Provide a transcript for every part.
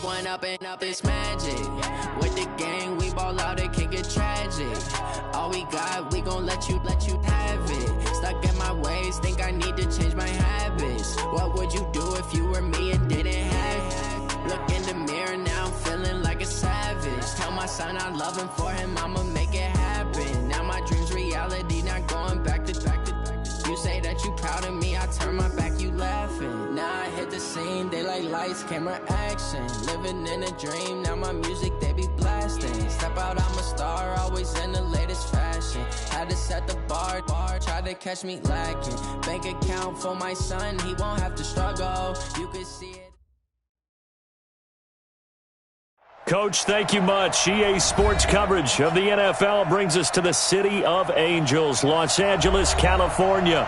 one up and up, it's magic. With the gang, we ball out, it can get tragic. All we got, we gon' let you have it. Stuck in my ways, think I need to change my habits. What would you do if you were me and didn't have it? Look in the mirror, now I'm feeling like a savage. Tell my son I love him, for him I'ma make it happen. Now my dream's reality, not going back to. You say that you proud of me, I turn my back, you laughing. Now I hit the scene, they like lights, camera, action. Living in a dream, now my music, they be blasting. Step out, I'm a star, always in the latest fashion. Had to set the bar, try to catch me lacking. Bank account for my son, he won't have to struggle. You can see it. Coach, thank you much. EA Sports coverage of the NFL brings us to the City of Angels, Los Angeles, California.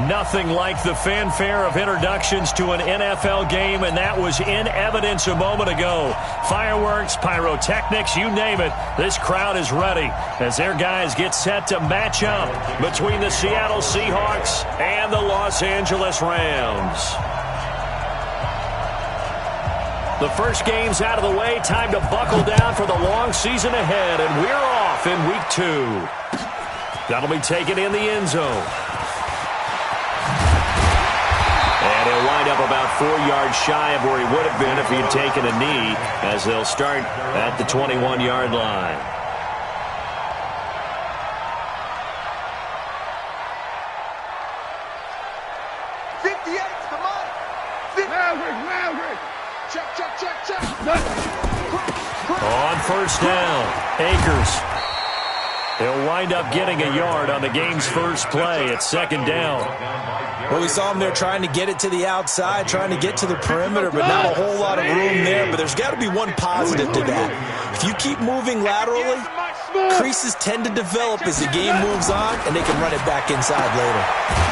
Nothing like the fanfare of introductions to an NFL game, and that was in evidence a moment ago. Fireworks, pyrotechnics, you name it. This crowd is ready as their guys get set to match up between the Seattle Seahawks and the Los Angeles Rams. The first game's out of the way. Time to buckle down for the long season ahead, and we're off in week 2. That'll be taken in the end zone. And he'll wind up about 4 yards shy of where he would have been if he had taken a knee, as they'll start at the 21-yard line. On first down, Akers. He'll wind up getting a yard on the game's first play at second down. Well, we saw him there trying to get it to the outside, trying to get to the perimeter, but not a whole lot of room there. But there's got to be one positive to that. If you keep moving laterally, creases tend to develop as the game moves on, and they can run it back inside later.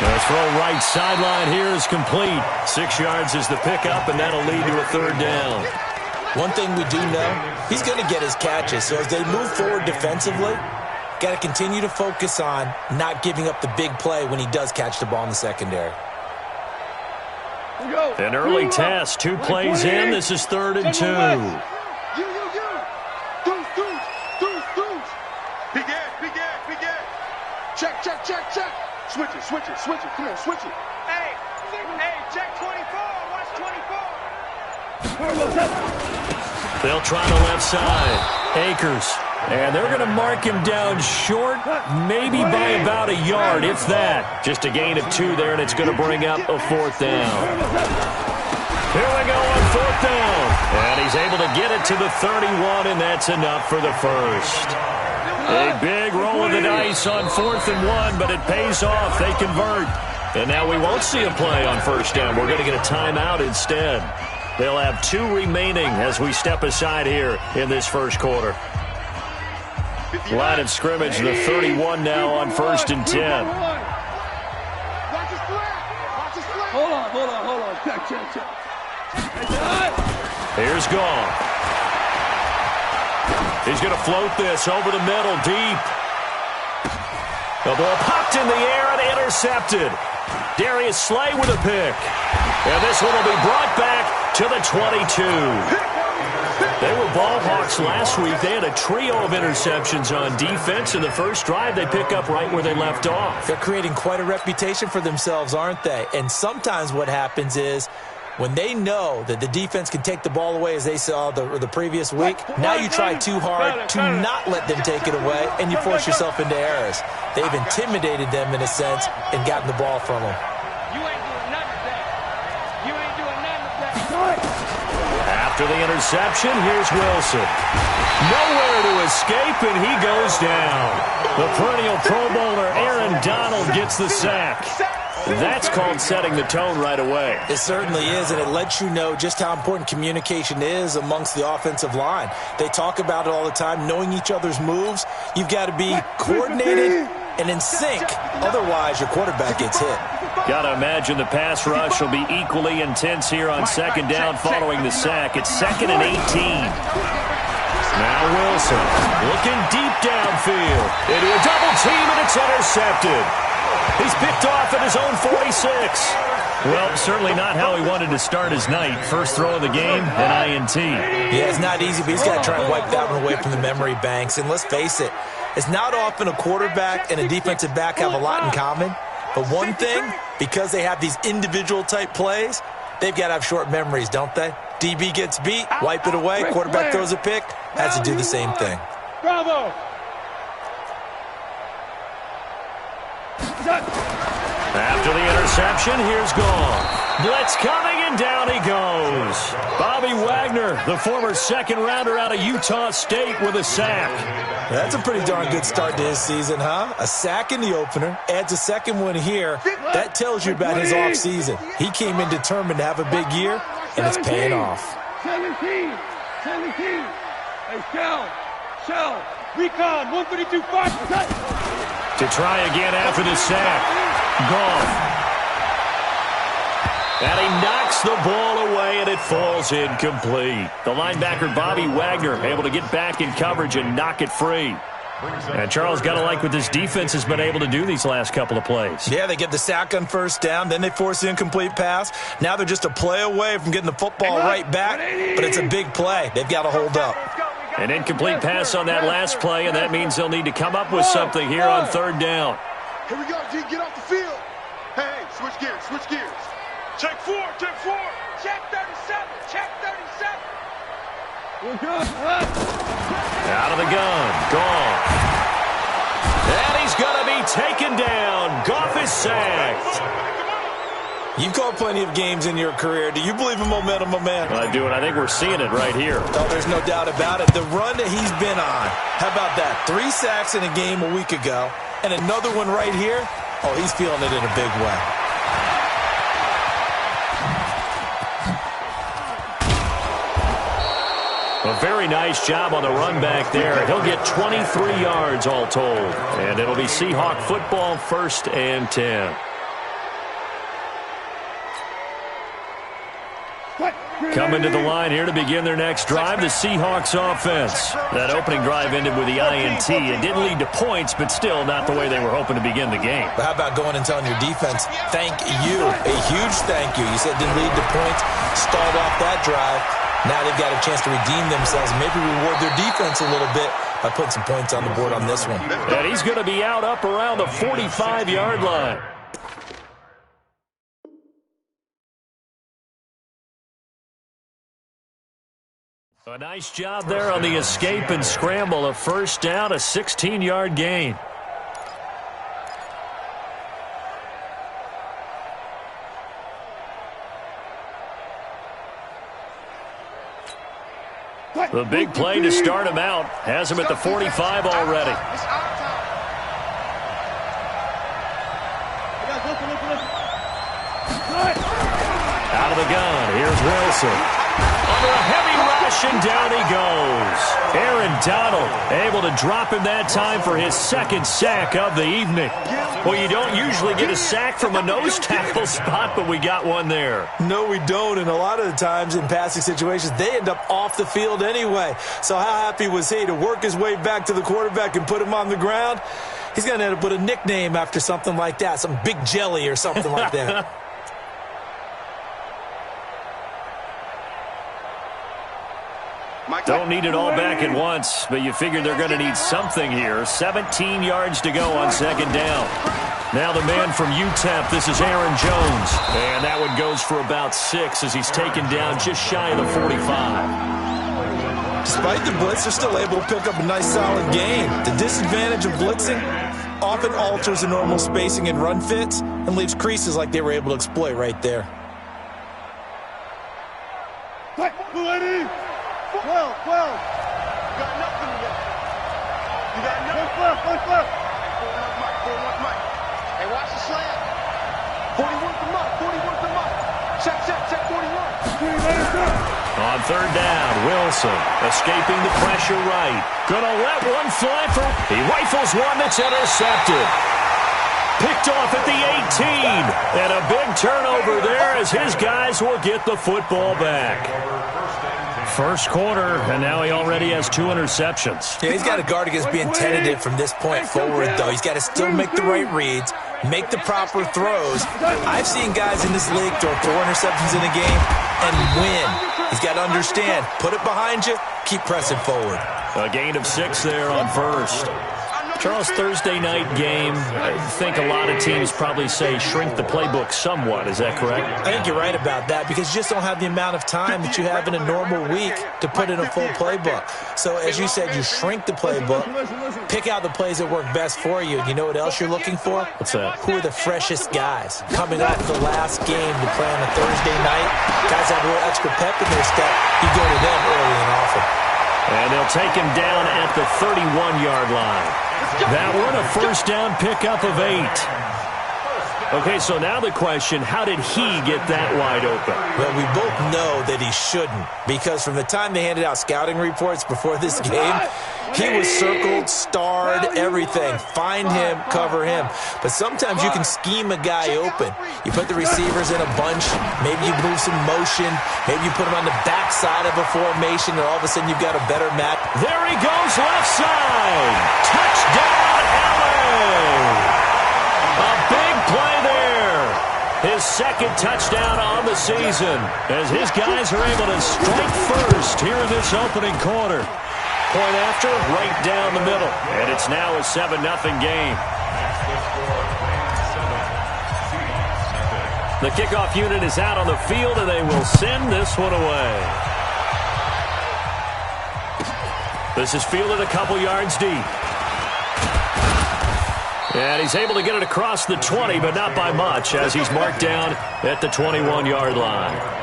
The throw right sideline here is complete. 6 yards is the pickup, and that'll lead to a third down. One thing we do know, he's going to get his catches. So as they move forward defensively, got to continue to focus on not giving up the big play when he does catch the ball in the secondary. An early test, 2 plays in. This is 3rd and 2. Check. Switch it. Come on, switch it. Hey, check 24. Watch 24. They'll try the left side. Akers. And they're going to mark him down short, maybe by about a yard, if that. Just a gain of 2 there, and it's going to bring up a 4th down. Here we go on 4th down. And he's able to get it to the 31, and that's enough for the first. A big roll of the dice on 4th and 1, but it pays off. They convert. And now we won't see a play on first down. We're going to get a timeout instead. They'll have 2 remaining as we step aside here in this first quarter. Line of scrimmage, the 31 now on 1st and 10. Hold on. Check. Here's Gall. He's going to float this over the middle, deep. The ball popped in the air and intercepted. Darius Slay with a pick. And this one will be brought back to the 22. They were ball hawks last week. They had a trio of interceptions on defense. In the first drive, they pick up right where they left off. They're creating quite a reputation for themselves, aren't they? And sometimes what happens is when they know that the defense can take the ball away, as they saw the previous week, now you try too hard to not let them take it away, and you force yourself into errors. They've intimidated them in a sense and gotten the ball from them. After the interception, here's Wilson. Nowhere to escape, and he goes down. The perennial Pro Bowler Aaron Donald gets the sack. That's called setting the tone right away. It certainly is, and it lets you know just how important communication is amongst the offensive line. They talk about it all the time, knowing each other's moves. You've got to be coordinated and in sync. Otherwise, your quarterback gets hit. Got to imagine the pass rush will be equally intense here on second down following the sack. It's 2nd and 18. Now Wilson looking deep downfield. Into a double team, and it's intercepted. He's picked off at his own 46. Well, certainly not how he wanted to start his night. First throw of the game, an INT. Yeah, it's not easy, but he's got to try and wipe that one away from the memory banks. And let's face it, it's not often a quarterback and a defensive back have a lot in common. But one thing, because they have these individual type plays, they've got to have short memories, don't they? DB gets beat, wipe it away, quarterback throws a pick, has to do the same thing. Bravo! After the interception, here's Goff. Blitz coming, and down he goes. Bobby Wagner, the former second-rounder out of Utah State, with a sack. That's a pretty darn good start to his season, huh? A sack in the opener, adds a second one here. That tells you about his offseason. He came in determined to have a big year, and it's paying off. 17. Hey, Shell. Recon, 132-5. To try again after the sack. Goff. And he knocks the ball away, and it falls incomplete. The linebacker, Bobby Wagner, able to get back in coverage and knock it free. And Charles, got to like what this defense has been able to do these last couple of plays. Yeah, they get the sack on first down, then they force the incomplete pass. Now they're just a play away from getting the football right back, but it's a big play. They've got to hold up. An incomplete pass on that last play, and that means they'll need to come up with something here on third down. Here we go, G. Get off the field. Hey, switch gears. Check 4. Check 37. Out of the gun, Goff. And he's going to be taken down. Goff is sacked. You've called plenty of games in your career. Do you believe in momentum, my man? I do, and I think we're seeing it right here. Oh, there's no doubt about it. The run that he's been on. How about that? 3 sacks in a game a week ago, and another one right here. Oh, he's feeling it in a big way. A very nice job on the run back there. He'll get 23 yards all told. And it'll be Seahawk football, 1st and 10. Coming to the line here to begin their next drive, the Seahawks offense. That opening drive ended with the INT. It didn't lead to points, but still not the way they were hoping to begin the game. But how about going and telling your defense, thank you, a huge thank you. You said it didn't lead to points, stalled off that drive. Now they've got a chance to redeem themselves and maybe reward their defense a little bit by putting some points on the board on this one. And he's going to be out up around the 45-yard line. A nice job there on the escape and scramble. A first down, a 16-yard gain. The big play to start him out has him at the 45 already. Out of the gun, here's Wilson. Under a heavy rush, and down he goes. Aaron Donald able to drop him that time for his 2nd sack of the evening. Well, you don't usually get a sack from a nose tackle spot, but we got one there. No, we don't, and a lot of the times in passing situations, they end up off the field anyway. So how happy was he to work his way back to the quarterback and put him on the ground? He's going to end up with a nickname after something like that, some Big Jelly or something like that. Don't need it all back at once, but you figure they're going to need something here. 17 yards to go on 2nd down. Now the man from UTEP, this is Aaron Jones. And that one goes for about 6 as he's taken down just shy of the 45. Despite the blitz, they're still able to pick up a nice solid gain. The disadvantage of blitzing often alters the normal spacing and run fits and leaves creases like they were able to exploit right there. 12. You got nothing yet. You got nothing. One flip. 41 Mike. Hey, watch the slam. 41 to Mike. Check 41. On 3rd down, Wilson escaping the pressure right. Gonna let one fly for. He rifles one that's intercepted. Picked off at the 18. And a big turnover there as his guys will get the football back. First quarter, and now he already has 2 interceptions. Yeah, he's got to guard against being tentative from this point forward, though. He's got to still make the right reads, make the proper throws. I've seen guys in this league throw 4 interceptions in a game and win. He's got to understand, put it behind you, keep pressing forward. A gain of 6 there on first. Charles, Thursday night game, I think a lot of teams probably say shrink the playbook somewhat. Is that correct? I think you're right about that because you just don't have the amount of time that you have in a normal week to put in a full playbook. So as you said, you shrink the playbook, pick out the plays that work best for you. You know what else you're looking for? What's that? Who are the freshest guys coming off the last game to play on a Thursday night? Guys have a little extra pep in their step. You go to them early and often. And they'll take him down at the 31-yard line. That one, a first down pickup of 8. Okay, so now the question, how did he get that wide open? Well, we both know that he shouldn't because from the time they handed out scouting reports before this game, he was circled, starred, everything. Find him, cover him. But sometimes you can scheme a guy open. You put the receivers in a bunch. Maybe you move some motion. Maybe you put him on the backside of a formation, and all of a sudden you've got a better match. There he goes, left side. Touchdown, LA. A big play there. His second touchdown on the season as his guys are able to strike first here in this opening quarter. Point after, right down the middle. And it's now a 7-0 game. The kickoff unit is out on the field, and they will send this one away. This is fielded a couple yards deep. And he's able to get it across the 20, but not by much, as he's marked down at the 21-yard line.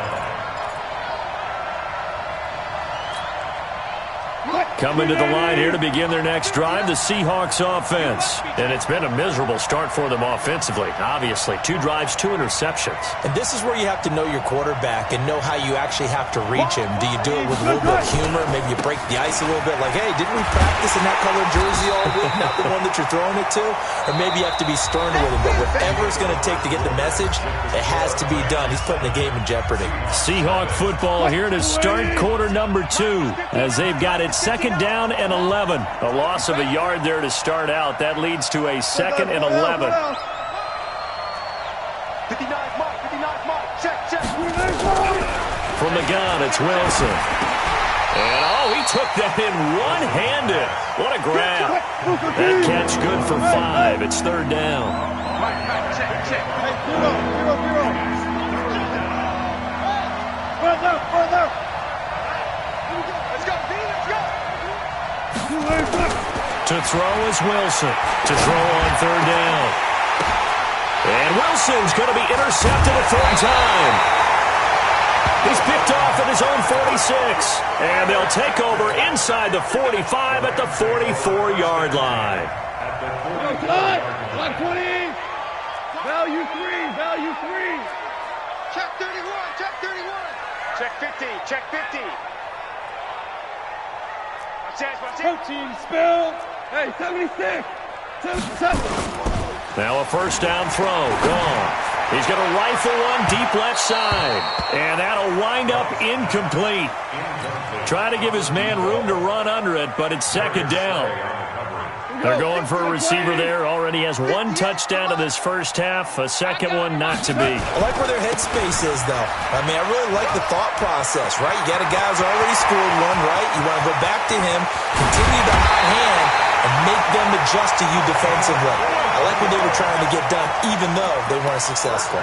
Coming to the line here to begin their next drive, the Seahawks offense. And it's been a miserable start for them offensively. Obviously, 2 drives, 2 interceptions. And this is where you have to know your quarterback and know how you actually have to reach him. Do you do it with a little bit of humor? Maybe you break the ice a little bit like, hey, didn't we practice in that colored jersey all week, not the one that you're throwing it to? Or maybe you have to be stern with him. But whatever it's going to take to get the message, it has to be done. He's putting the game in jeopardy. Seahawk football here to start quarter number 2 as they've got it second down and 11. A loss of a yard there to start out. That leads to a second and 11. 59 mark, check. From the gun, it's Wilson. And, he took that in one-handed. What a grab. That catch good for 5. It's third down. Check. Hey, zero. Further. Let's go, D, let's go. To throw is Wilson. To throw on third down. And Wilson's going to be intercepted a third time. He's picked off at his own 46. And they'll take over inside the 45 at the 44-yard line. Block 20. Value 3. Check 31. Check 50. Protein spill. Hey, 76. 77. Now a first down throw. Gone. He's going to rifle one deep left side. And that'll wind up incomplete. Trying to give his man room to run under it, but it's second down. They're going for a receiver there. Already has 1 touchdown in this first half. A second one not to be. I like where their headspace is, though. I mean, I really like the thought process, right? You got a guy who's already scored one, right? You want to go back to him, continue the hot hand, and make them adjust to you defensively. I like what they were trying to get done, even though they weren't successful.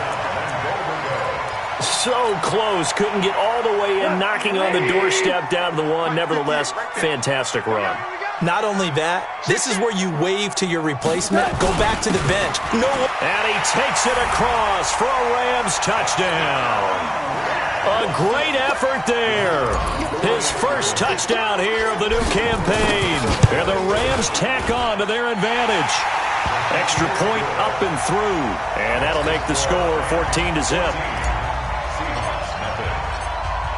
So close. Couldn't get all the way in, knocking on the doorstep down to the 1. Nevertheless, fantastic run. Not only that, this is where you wave to your replacement. Go back to the bench. No. And he takes it across for a Rams touchdown. A great effort there. His first touchdown here of the new campaign. And the Rams tack on to their advantage. Extra point up and through. And that'll make the score 14-0.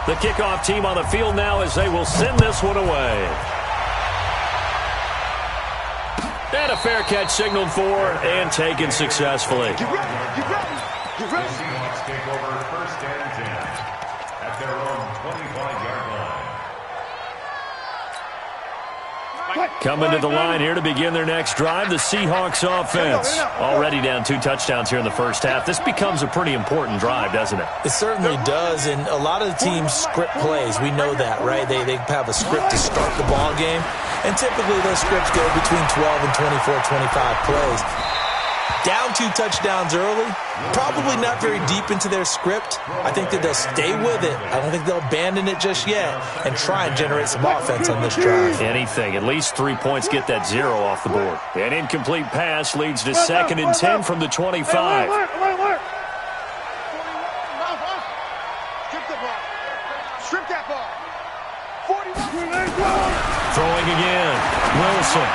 The kickoff team on the field now as they will send this one away. And a fair catch signaled for and taken successfully. Get ready. Seahawks take over first and 10 at their own 25-yard line. Coming to the line here to begin their next drive, the Seahawks offense. Already down 2 touchdowns here in the first half. This becomes a pretty important drive, doesn't it? It certainly does, and a lot of the teams script plays. We know that, right? They have a script to start the ball game, and typically those scripts go between 12 and 24, 25 plays. Down 2 touchdowns early, probably not very deep into their script. I think that they'll stay with it. I don't think they'll abandon it just yet and try and generate some offense on this drive. Anything. At least 3 points get that 0 off the board. An incomplete pass leads to 2nd and 10 from the 25. Strip the ball. Strip that ball. 41. Throwing again. Wilson.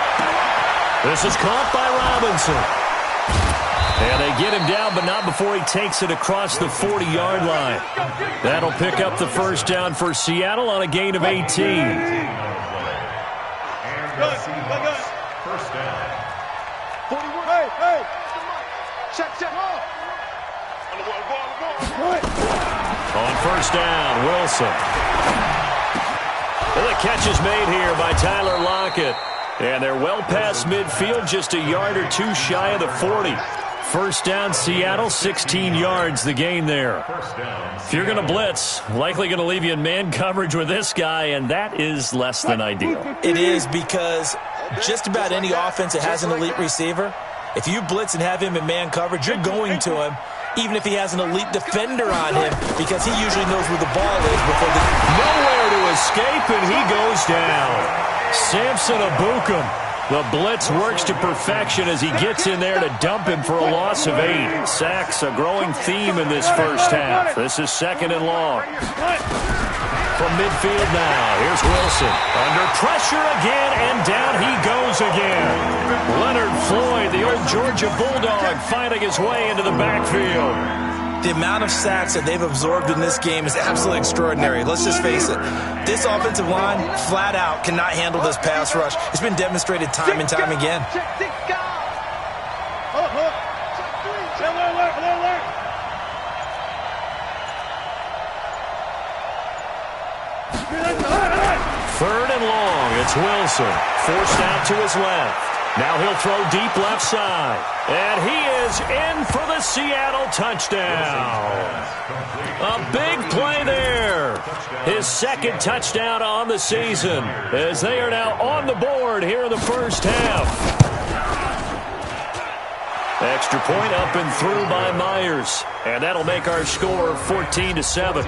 This is caught by Robinson. And they get him down, but not before he takes it across the 40-yard line. That'll pick up the first down for Seattle on a gain of 18. And the Seahawks, first down. 41. Hey. Check. On first down, Wilson. And the catch is made here by Tyler Lockett. And they're well past midfield, just a yard or 2 shy of the 40. First down, Seattle, 16 yards, the gain there. If you're going to blitz, likely going to leave you in man coverage with this guy, and that is less than ideal. It is, because just about any offense that has an elite receiver, if you blitz and have him in man coverage, you're going to him, even if he has an elite defender on him, because he usually knows where the ball is before the... Nowhere to escape, and he goes down. Samson Abukum. The blitz works to perfection as he gets in there to dump him for a loss of 8. Sacks, a growing theme in this first half. This is 2nd and long. From midfield now, here's Wilson. Under pressure again, and down he goes again. Leonard Floyd, the old Georgia Bulldog, finding his way into the backfield. The amount of sacks that they've absorbed in this game is absolutely extraordinary. Let's just face it. This offensive line, flat out, cannot handle this pass rush. It's been demonstrated time and time again. Third and long. It's Wilson. Forced out to his left. Now he'll throw deep left side. And he is in for the Seattle touchdown. A big play there. His 2nd touchdown on the season, as they are now on the board here in the first half. Extra point up and through by Myers. And that'll make our score 14-7.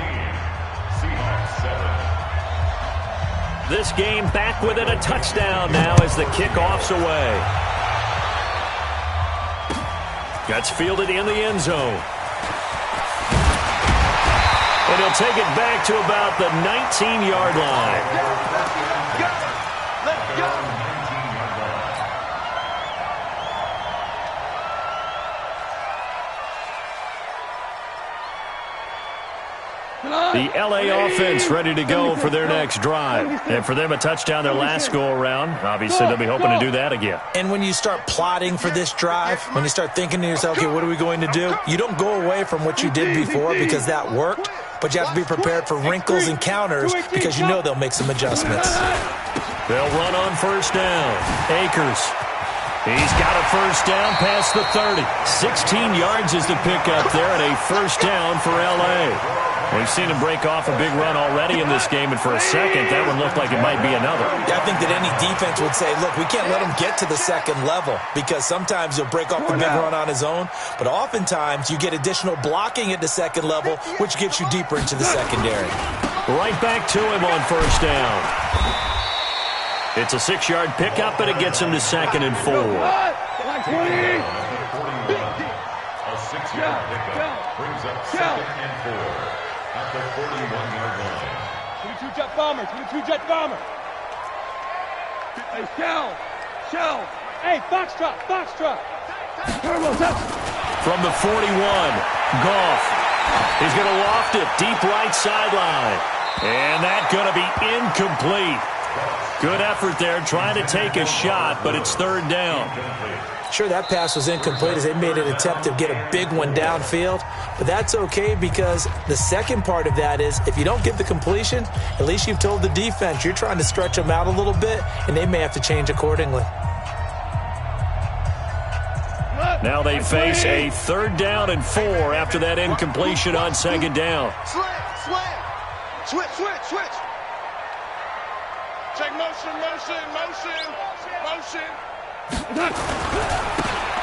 This game back within a touchdown now as the kickoff's away. Gets fielded in the end zone. And he'll take it back to about the 19-yard line. Let's go. The L.A. offense ready to go for their next drive. And for them, a touchdown their last go-around. Obviously, they'll be hoping to do that again. And when you start plotting for this drive, when you start thinking to yourself, okay, what are we going to do? You don't go away from what you did before because that worked, but you have to be prepared for wrinkles and counters because you know they'll make some adjustments. They'll run on first down. Akers. He's got a first down past the 30. 16 yards is the pickup there, and a first down for L.A. We've seen him break off a big run already in this game, and for a second, that one looked like it might be another. Yeah, I think that any defense would say, look, we can't let him get to the 2nd level because sometimes he'll break off the big run on his own, but oftentimes you get additional blocking at the 2nd level, which gets you deeper into the secondary. Right back to him on first down. It's a 6-yard pickup, and it gets him to 2nd and 4. Like A 6-yard pickup brings up 2nd and 4 at the 41-yard line. 22 jet bomber, 22 jet bomber. Hey, shell. Hey, Foxtrot. Turbo touch. From the 41, Goff. He's going to loft it deep right sideline. And that's going to be incomplete. Good effort there, trying to take a shot, but it's third down. Sure, that pass was incomplete as they made an attempt to get a big one downfield, but that's okay because the second part of that is if you don't get the completion, at least you've told the defense you're trying to stretch them out a little bit, and they may have to change accordingly. Now they face a 3rd down and 4 after that incompletion on 2nd down. Slam. Switch. Check motion.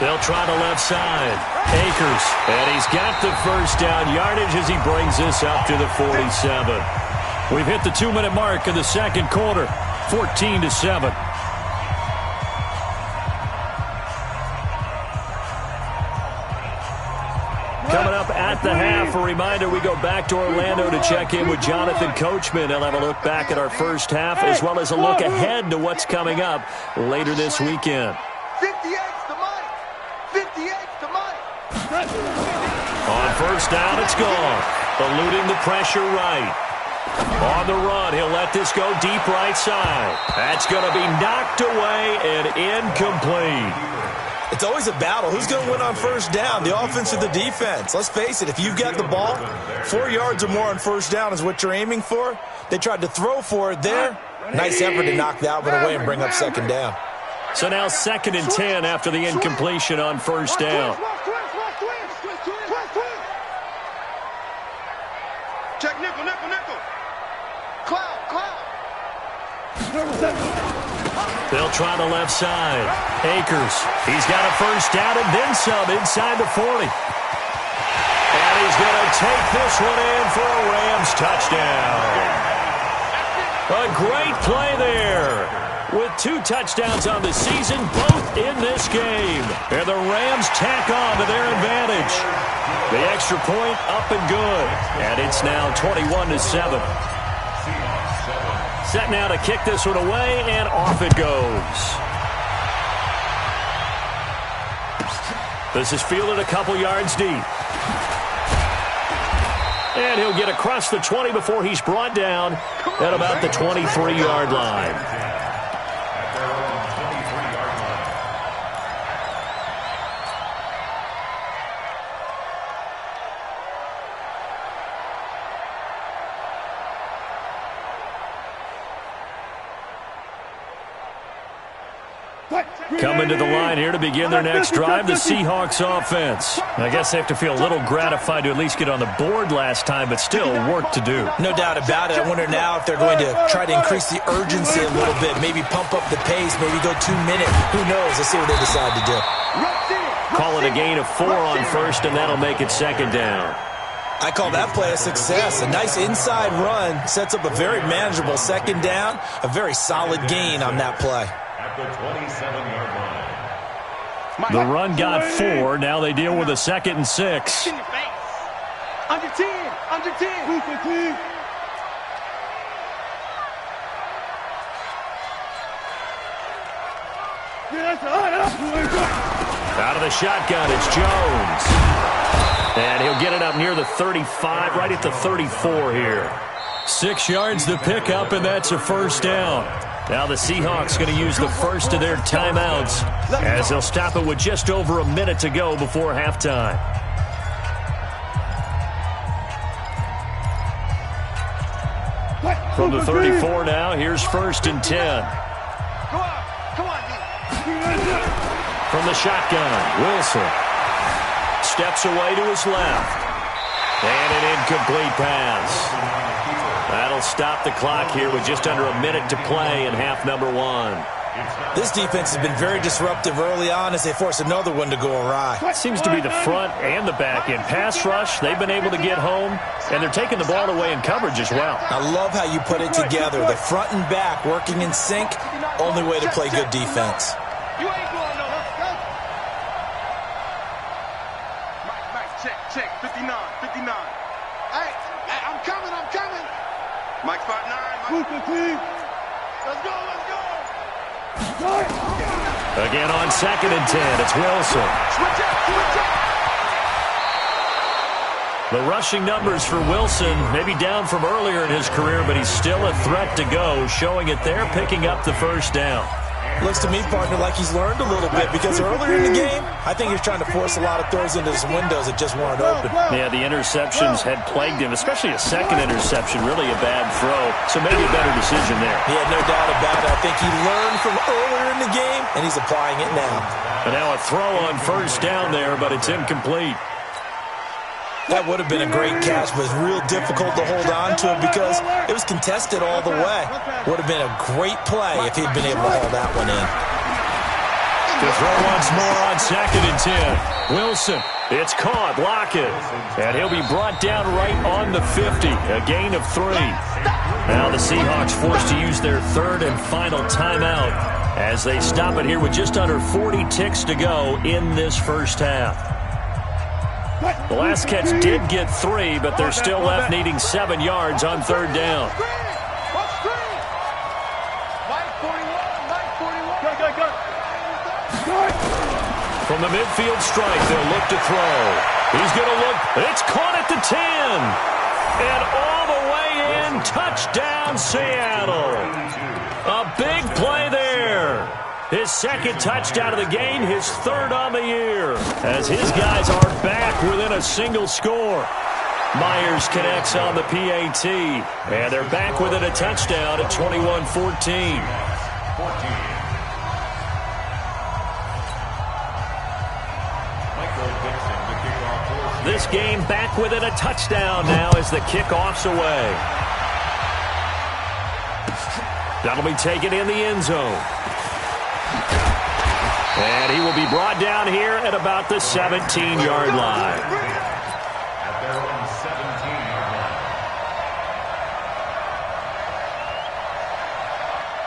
They'll try the left side. Akers, and he's got the first down yardage as he brings this up to the 47. We've hit the 2-minute mark in the second quarter, 14-7. Coming up at the half, a reminder, we go back to Orlando to check in with Jonathan Coachman. He'll have a look back at our first half as well as a look ahead to what's coming up later this weekend. 58's the money. 58's the money. On first down, it's gone. Eluding the pressure right. On the run, he'll let this go deep right side. That's going to be knocked away and incomplete. It's always a battle. Who's going to win on first down, the offense or the defense? Let's face it, if you've got the ball, 4 yards or more on first down is what you're aiming for. They tried to throw for it there. Nice effort to knock that one away and bring up 2nd down. So now 2nd and 10 after the incompletion on first down. Check nickel. Cloud. They'll try the left side. Akers, he's got a first down and then some inside the 40. And he's going to take this one in for a Rams touchdown. A great play there. With 2 touchdowns on the season, both in this game. And the Rams tack on to their advantage. The extra point up and good. And it's now 21-7. Set now to kick this one away, and off it goes. This is fielded a couple yards deep. And he'll get across the 20 before he's brought down at about the 23-yard line. Coming to the line here to begin their next drive, the Seahawks offense. I guess they have to feel a little gratified to at least get on the board last time, but still work to do. No doubt about it. I wonder now if they're going to try to increase the urgency a little bit, maybe pump up the pace, maybe go 2 minutes. Who knows? Let's see what they decide to do. Call it a gain of 4 on first, and that'll make it 2nd down. I call that play a success. A nice inside run sets up a very manageable 2nd down, a very solid gain on that play. At the 27-yard line. The run got 4. Now they deal with a 2nd and 6. Under 10. Out of the shotgun, it's Jones. And he'll get it up near the 35, right at the 34 here. 6 yards to pick up, and that's a first down. Now the Seahawks going to use the first of their timeouts as they'll stop it with just over a minute to go before halftime. From the 34 now, here's 1st and 10. Come on, From the shotgun, Wilson steps away to his left. And an incomplete pass. That'll stop the clock here with just under a minute to play in half number 1. This defense has been very disruptive early on as they force another one to go awry. Seems to be the front and the back end. Pass rush, they've been able to get home, and they're taking the ball away in coverage as well. I love how you put it together. The front and back working in sync, only way to play good defense. You ain't going no Mike, check. 59. Hey, I'm coming. Mike 5'9". Let's go. Again on 2nd and 10, it's Wilson. Switch up. The rushing numbers for Wilson, maybe down from earlier in his career, but he's still a threat to go, showing it there, picking up the first down. Looks to me, partner, like he's learned a little bit because earlier in the game, I think he was trying to force a lot of throws into some windows that just weren't open. Yeah, the interceptions had plagued him, especially a second interception, really a bad throw. So maybe a better decision there. Yeah, no doubt about it. I think he learned from earlier in the game, and he's applying it now. And now a throw on first down there, but it's incomplete. That would have been a great catch, but it's real difficult to hold on to it because it was contested all the way. Would have been a great play if he'd been able to hold that one in. To throw once more on 2nd and 10. Wilson, it's caught, Lockett. And he'll be brought down right on the 50, a gain of 3. Now the Seahawks forced to use their third and final timeout as they stop it here with just under 40 ticks to go in this first half. The last catch did get 3, but they're still left needing 7 yards on 3rd down. From the midfield strike, they'll look to throw. He's going to look. It's caught at the 10. And all the way in, touchdown Seattle. A big play there. His second touchdown of the game, his 3rd on the year, as his guys are back within a single score. Myers connects on the PAT, and they're back within a touchdown at 21-14. This game back within a touchdown now as the kickoff's away. That'll be taken in the end zone. And he will be brought down here at about the 17-yard line. At their own 17-yard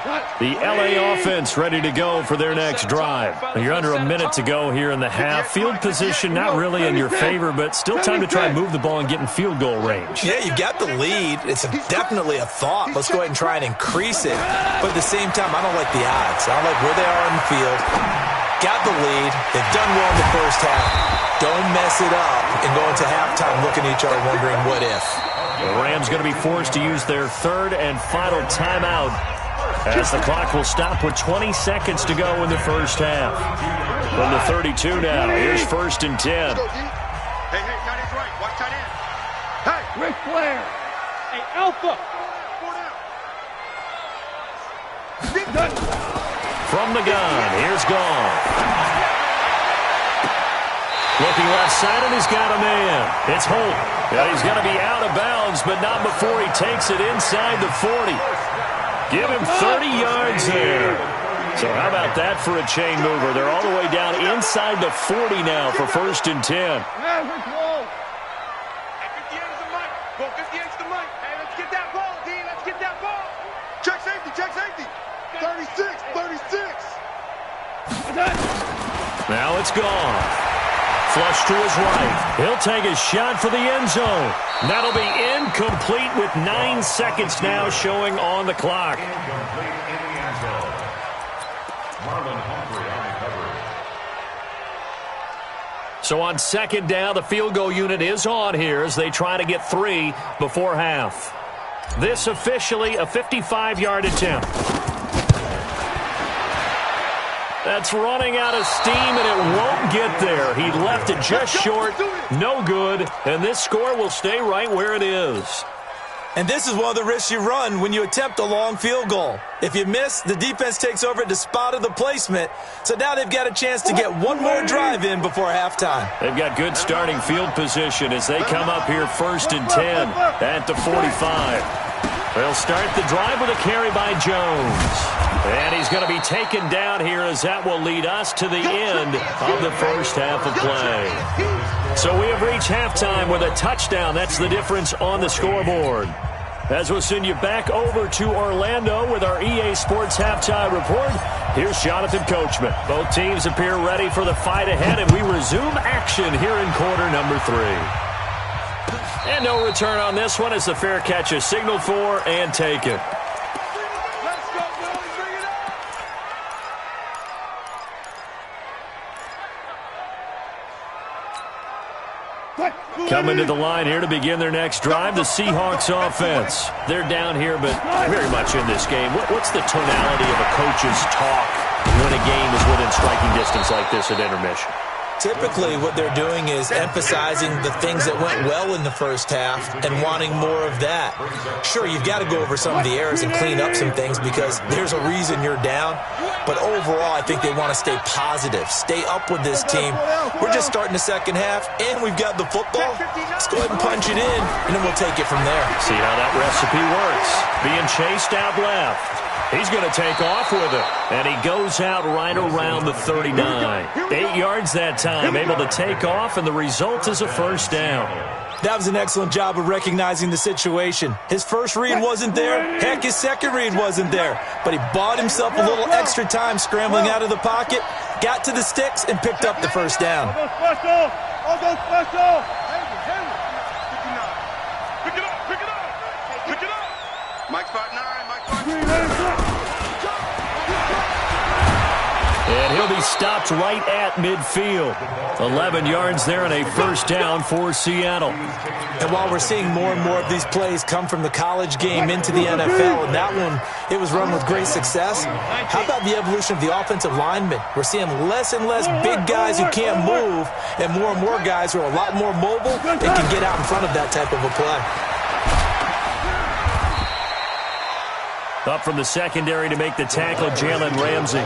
line. The LA offense ready to go for their next drive. You're under a minute to go here in the half. Field position not really in your favor, but still time to try and move the ball and get in field goal range. Yeah, you got the lead. It's definitely a thought. Let's go ahead and try and increase it. But at the same time, I don't like the odds. I don't like where they are on the field. Got the lead. They've done well in the first half. Don't mess it up and go into halftime looking at each other wondering what if. The Rams going to be forced to use their 3rd and final timeout as the clock will stop with 20 seconds to go in the first half. From the 32 now, here's 1st and 10. Hey, tight end's right. Watch tight end. Hey, Ric Flair. Hey, Alpha. 4 down. From the gun, here's Goff. Looking left side, and he's got a man. It's Holt. Yeah, he's going to be out of bounds, but not before he takes it inside the 40. Give him 30 yards there. So how about that for a chain mover? They're all the way down inside the 40 now for 1st and 10. Hey, 58 is the mic. Go 58 is the mic. Hey, let's get that ball, D. Let's get that ball. Check safety, check safety. 36. Now it's gone. Flush to his right. He'll take a shot for the end zone. That'll be incomplete with 9 seconds now showing on the clock. Incomplete in the end zone. Marlon Humphrey on the coverage. So on 2nd down, the field goal unit is on here as they try to get 3 before half. This officially a 55-yard attempt. That's running out of steam, and it won't get there. He left it just short, no good, and this score will stay right where it is. And this is one of the risks you run when you attempt a long field goal. If you miss, the defense takes over at the spot of the placement. So now they've got a chance to get one more drive in before halftime. They've got good starting field position as they come up here 1st and 10 at the 45. They'll start the drive with a carry by Jones. And he's going to be taken down here as that will lead us to the end of the first half of play. So we have reached halftime with a touchdown. That's the difference on the scoreboard. As we'll send you back over to Orlando with our EA Sports Halftime Report, here's Jonathan Coachman. Both teams appear ready for the fight ahead, and we resume action here in quarter number 3. And no return on this one as the fair catch is signaled for and taken. Coming to the line here to begin their next drive, the Seahawks offense. They're down here, but very much in this game. What's the tonality of a coach's talk when a game is within striking distance like this at intermission? Typically, what they're doing is emphasizing the things that went well in the first half and wanting more of that. Sure, you've got to go over some of the errors and clean up some things because there's a reason you're down. But overall, I think they want to stay positive, stay up with this team. We're just starting the second half, and we've got the football. Let's go ahead and punch it in, and then we'll take it from there. See how that recipe works. Being chased out left. He's going to take off with it, and he goes out right around the 39. 8 yards that time, able to take off, and the result is a first down. That was an excellent job of recognizing the situation. His first read wasn't there. Heck, his second read wasn't there. But he bought himself a little extra time scrambling out of the pocket, got to the sticks, and picked up the first down. I'll go special. Pick it up. Mike spot 9. And he'll be stopped right at midfield. 11 yards there and a first down for Seattle. And while we're seeing more and more of these plays come from the college game into the NFL, and that one, it was run with great success, how about the evolution of the offensive linemen? We're seeing less and less big guys who can't move and more guys who are a lot more mobile and can get out in front of that type of a play. Up from the secondary to make the tackle, Jalen Ramsey.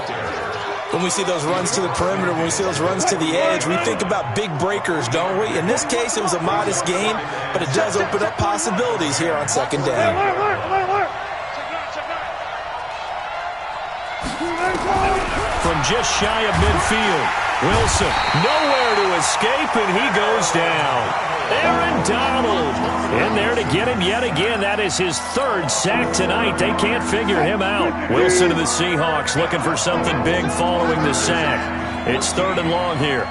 When we see those runs to the perimeter, when we see those runs to the edge, we think about big breakers, don't we? In this case, it was a modest gain, but it does open up possibilities here on second down. From just shy of midfield, Wilson nowhere to escape, and he goes down. Aaron Donald in there to get him yet again. That is his third sack tonight. They can't figure him out. Wilson and the Seahawks looking for something big following the sack. It's 3rd and long here.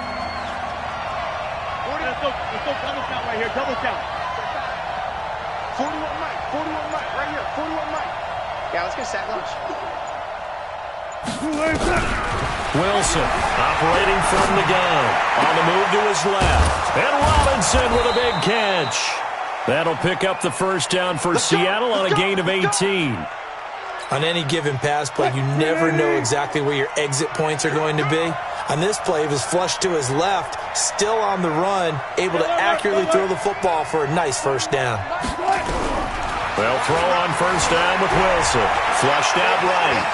Let's go double count right here. Double count. 41 Mike, right here. 41 Mike. Yeah, let's get sack lunch. Wilson operating from the gun. On the move to his left. And Robinson with a big catch. That'll pick up the first down for Seattle on a gain of 18. On any given pass play, you never know exactly where your exit points are going to be. On this play, he was flushed to his left, still on the run, able to accurately throw the football for a nice first down. Well, throw on first down with Wilson. Flushed out right.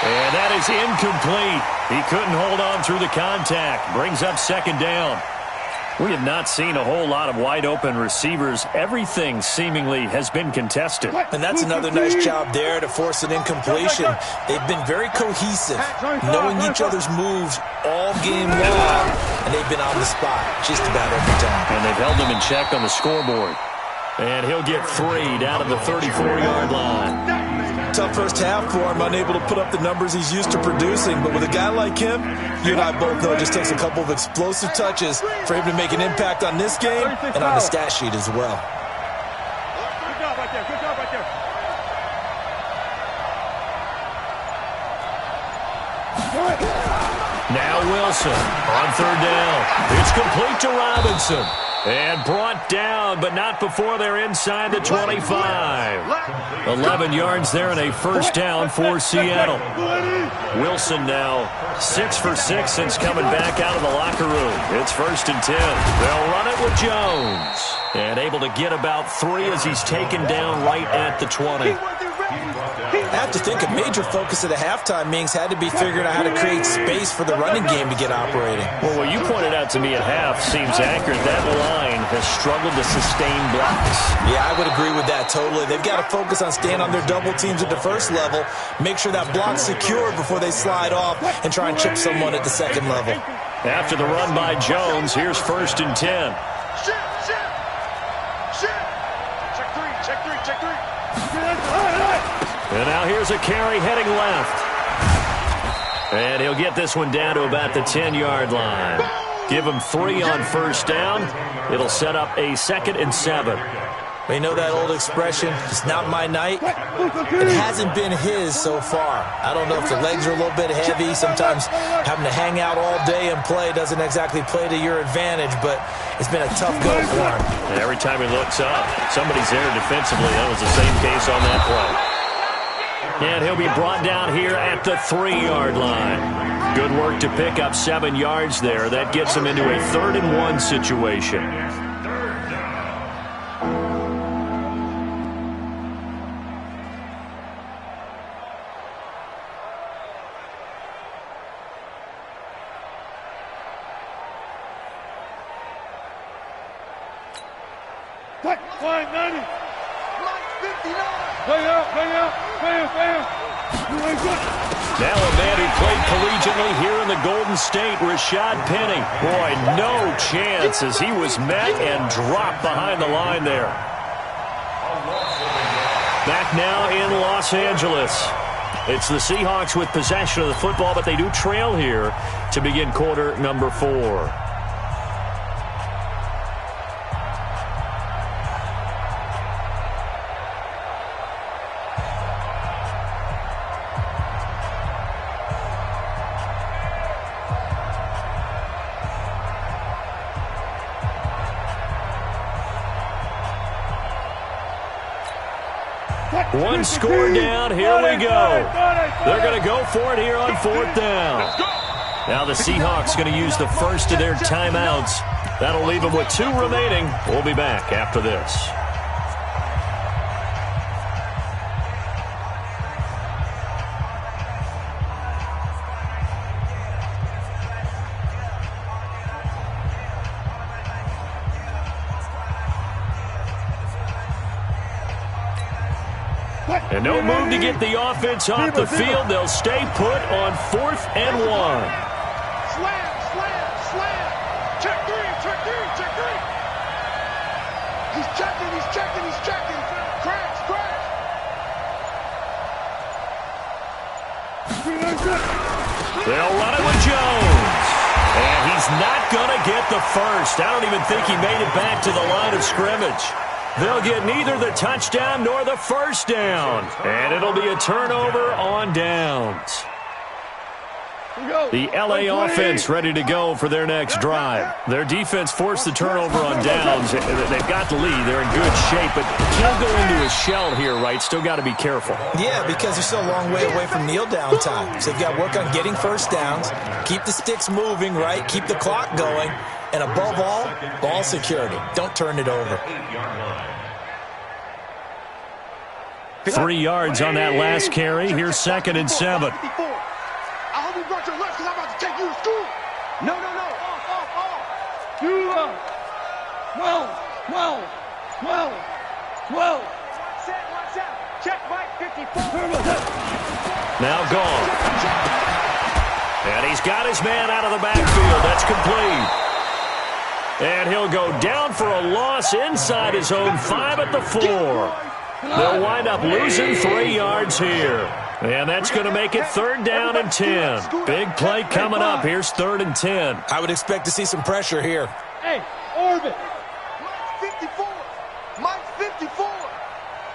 And that is incomplete. He couldn't hold on through the contact. Brings up second down. We have not seen a whole lot of wide-open receivers. Everything seemingly has been contested. And that's another nice job there to force an incompletion. They've been very cohesive, knowing each other's moves all game long, and they've been on the spot just about every time. And they've held them in check on the scoreboard. And he'll get 3 down to the 34-yard line. Tough first half for him, unable to put up the numbers he's used to producing. But with a guy like him, you and I both know it just takes a couple of explosive touches for him to make an impact on this game and on the stat sheet as well. Good job right there. Good job right there. Now Wilson on third down. It's complete to Robinson. And brought down, but not before they're inside the 25. 11 yards there and a first down for Seattle. Wilson now 6 for 6 since coming back out of the locker room. It's 1st and 10. They'll run it with Jones. And able to get about 3 as he's taken down right at the 20. I have to think a major focus of the halftime meetings had to be figuring out how to create space for the running game to get operating. Well, what you pointed out to me at half seems accurate. That line has struggled to sustain blocks. Yeah, I would agree with that totally. They've got to focus on staying on their double teams at the first level, make sure that block's secure before they slide off and try and chip someone at the second level. After the run by Jones, here's 1st and 10. Check three. And now here's a carry heading left. And he'll get this one down to about the 10-yard line. Give him 3 on first down. It'll set up a 2nd and 7. You know that old expression, it's not my night? It hasn't been his so far. I don't know if the legs are a little bit heavy. Sometimes having to hang out all day and play doesn't exactly play to your advantage, but it's been a tough go for him. And every time he looks up, somebody's there defensively. That was the same case on that play. And he'll be brought down here at the 3-yard line. Good work to pick up 7 yards there. That gets him into a 3rd-and-1 situation. Line 90. Line 59. Play out. Now a man who played collegiately here in the Golden State, Rashad Penny. Boy, no chance as he was met and dropped behind the line there. Back now in Los Angeles. It's the Seahawks with possession of the football, but they do trail here to begin quarter number 4. One score down, here we go. They're going to go for it here on 4th down. Now the Seahawks going to use the first of their timeouts. That'll leave them with 2 remaining. We'll be back after this. And no move to get the offense off the field. They'll stay put on 4th and 1. Slam. Check 3. He's checking. Crash. They'll run it with Jones. And he's not going to get the first. I don't even think he made it back to the line of scrimmage. They'll get neither the touchdown nor the first down. And it'll be a turnover on downs. The L.A. offense ready to go for their next drive. Their defense forced the turnover on downs. They've got the lead. They're in good shape, but can't go into a shell here, right? Still got to be careful. Yeah, because they're still a long way away from kneel down time. So they've got to work on getting first downs, keep the sticks moving, right? Keep the clock going. And above all, ball security. Don't turn it over. 3 yards on that last carry. Here's 2nd and 7. I hope you brought your lunch because I'm about to take you to school. No. Off. Well. Watch out. Check Mike 54. Now gone. And he's got his man out of the backfield. That's complete. And he'll go down for a loss inside his own 5 at the 4. They'll wind up losing 3 yards here. And that's going to make it 3rd down and 10. Big play coming up. Here's 3rd and 10. I would expect to see some pressure here. Hey, Orbit. Mike 54.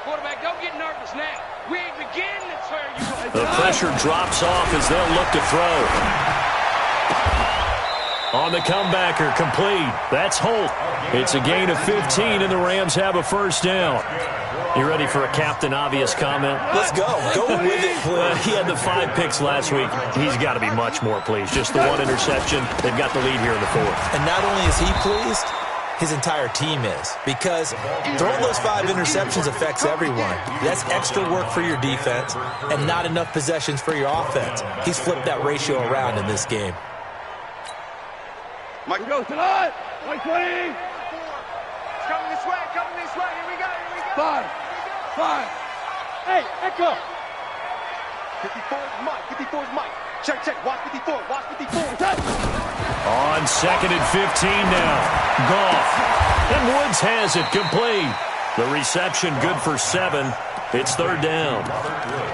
Quarterback, don't get nervous now. We ain't beginning to tear you. The pressure drops off as they'll look to throw. On the comebacker, complete. That's Holt. It's a gain of 15, and the Rams have a first down. You ready for a Captain Obvious comment? Let's go. Go with it, please. He had the 5 picks last week. He's got to be much more pleased. Just the 1 interception. They've got the lead here in the 4th. And not only is he pleased, his entire team is. Because throwing those 5 interceptions affects everyone. That's extra work for your defense and not enough possessions for your offense. He's flipped that ratio around in this game. Mike goes tonight. Mike 20. It's coming this way. Here we go. 5. Hey, Echo. 54's Mike. Check. Watch 54. On 2nd and 15 now. Goff. And Woods has it complete. The reception good for 7. It's third down.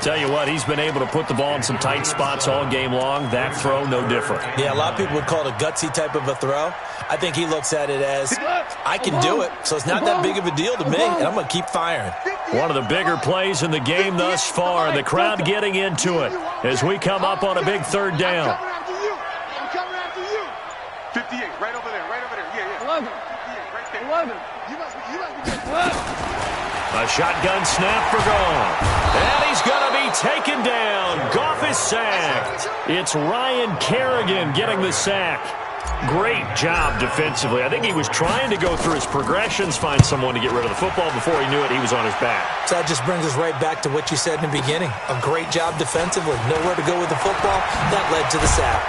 Tell you what, he's been able to put the ball in some tight spots all game long. That throw, no different. Yeah, a lot of people would call it a gutsy type of a throw. I think he looks at it as, I can do it, so it's not that big of a deal to me, and I'm going to keep firing. One of the bigger plays in the game thus far, and the crowd getting into it as we come up on a big third down. I'm coming after you. 58, right over there, Yeah. 11. 58, right there. 11. You must be getting A shotgun snap for Goff. And he's going to be taken down. Goff is sacked. It's Ryan Kerrigan getting the sack. Great job defensively. I think he was trying to go through his progressions, find someone to get rid of the football. Before he knew it, he was on his back. So that just brings us right back to what you said in the beginning. A great job defensively. Nowhere to go with the football. That led to the sack.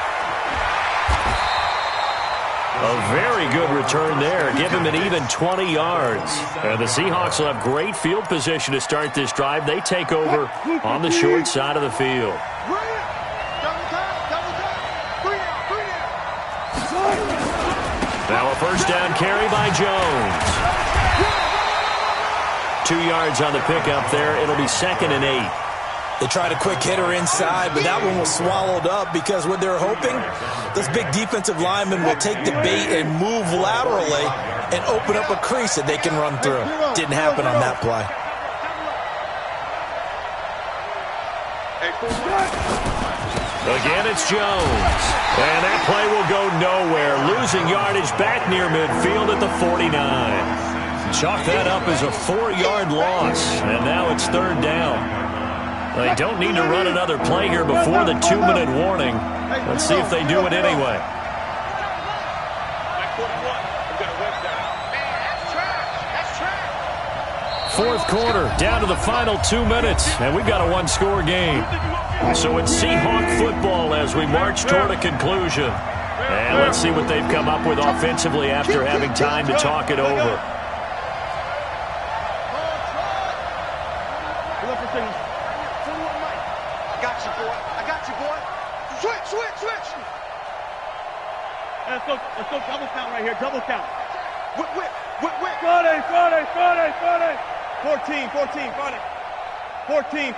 A very good return there. Give him an even 20 yards. And the Seahawks will have great field position to start this drive. They take over on the short side of the field. Now a first down carry by Jones. 2 yards on the pickup there. It'll be 2nd and 8. They tried a quick hitter inside, but that one was swallowed up because what they're hoping, those big defensive linemen will take the bait and move laterally and open up a crease that they can run through. Didn't happen on that play. Again, it's Jones. And that play will go nowhere. Losing yardage back near midfield at the 49. Chalk that up as a 4-yard loss. And now it's third down. They don't need to run another play here before the 2-minute warning. Let's see if they do it anyway. Fourth quarter, down to the final 2 minutes, and we've got a one-score game. So it's Seahawk football as we march toward a conclusion. And let's see what they've come up with offensively after having time to talk it over. Let's go double count right here, double count. Whip. Friday. 14, Friday. 14.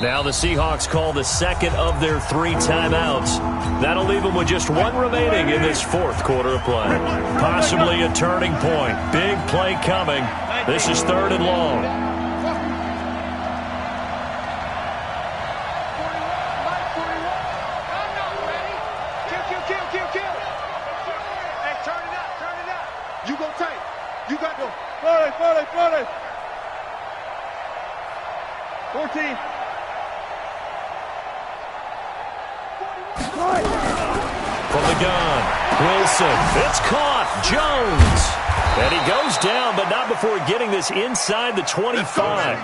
Now the Seahawks call the second of their 3 timeouts. That'll leave them with just 1 remaining in this fourth quarter of play. Possibly a turning point. Big play coming. This is 3rd and long. Friday. 14. From the gun, Wilson. It's caught. Jones. And he goes down, but not before getting this inside the 25.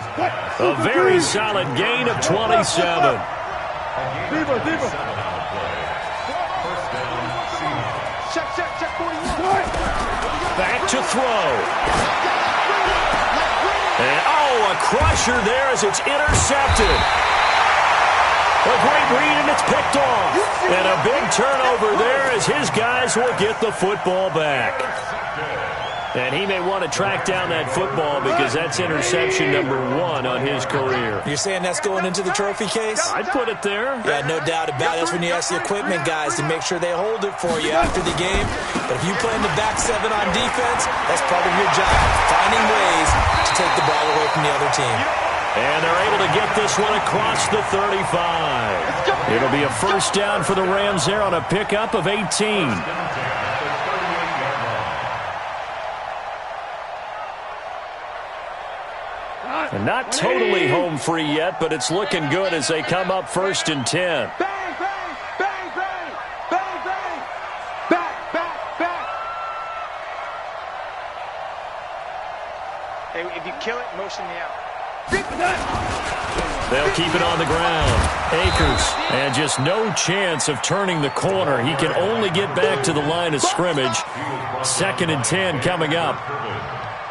A very solid gain of 27. Beamer. Back to throw. And, a crusher there as it's intercepted. A great read, and it's picked off. And a big turnover there as his guys will get the football back. And he may want to track down that football because that's interception number 1 on his career. You're saying that's going into the trophy case? I'd put it there. Yeah, no doubt about it. That's when you ask the equipment guys to make sure they hold it for you after the game. But if you play in the back 7 on defense, that's part of your job, finding ways to take the ball away from the other team. And they're able to get this one across the 35. It'll be a first down for the Rams there on a pickup of 18. And not totally home free yet, but it's looking good as they come up 1st and 10. Bang. Back. Hey, if you kill it, motion me out. They'll keep it on the ground. Akers, and just no chance of turning the corner. He can only get back to the line of scrimmage. 2nd and 10 coming up.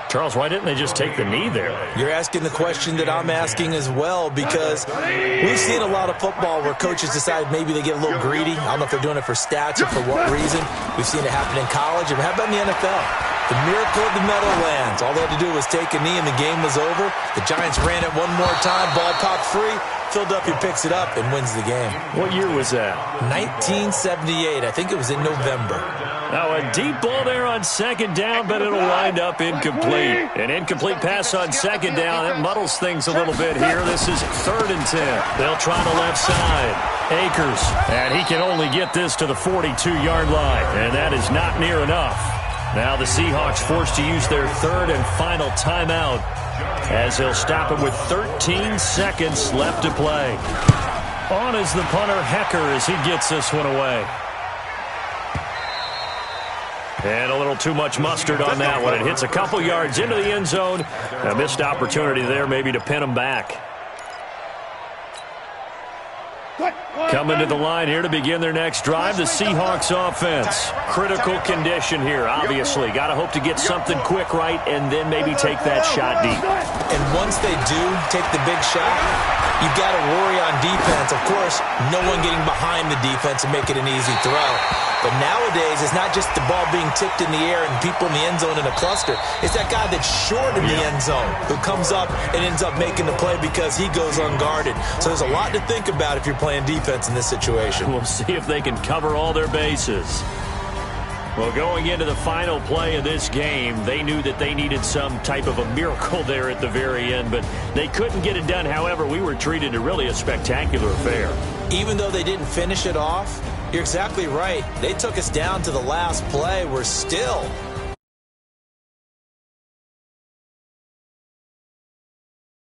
Charles, why didn't they just take the knee there? You're asking the question that I'm asking as well, because we've seen a lot of football where coaches decide maybe they get a little greedy. I don't know if they're doing it for stats or for what reason. We've seen it happen in college. How about in the NFL? The miracle of the Meadowlands. All they had to do was take a knee and the game was over. The Giants ran it one more time. Ball popped free. Philadelphia picks it up and wins the game. What year was that? 1978. I think it was in November. Now a deep ball there on second down, but it'll wind up incomplete. An incomplete pass on second down. It muddles things a little bit here. This is 3rd and 10. They'll try the left side. Akers, and he can only get this to the 42-yard line, and that is not near enough. Now the Seahawks forced to use their 3rd and final timeout as they'll stop it with 13 seconds left to play. On is the punter, Hecker, as he gets this one away. And a little too much mustard on that one. It hits a couple yards into the end zone. A missed opportunity there maybe to pin him back. Coming to the line here to begin their next drive, the Seahawks offense. Critical condition here, obviously. Got to hope to get something quick right and then maybe take that shot deep. And once they do take the big shot, you've got to worry on defense. Of course, no one getting behind the defense and make it an easy throw. But nowadays, it's not just the ball being tipped in the air and people in the end zone in a cluster. It's that guy that's short in the end zone who comes up and ends up making the play because he goes unguarded. So there's a lot to think about if you're playing defense in this situation. We'll see if they can cover all their bases. Well, going into the final play of this game, they knew that they needed some type of a miracle there at the very end, but they couldn't get it done. However, we were treated to really a spectacular affair. Even though they didn't finish it off, you're exactly right. They took us down to the last play. We're still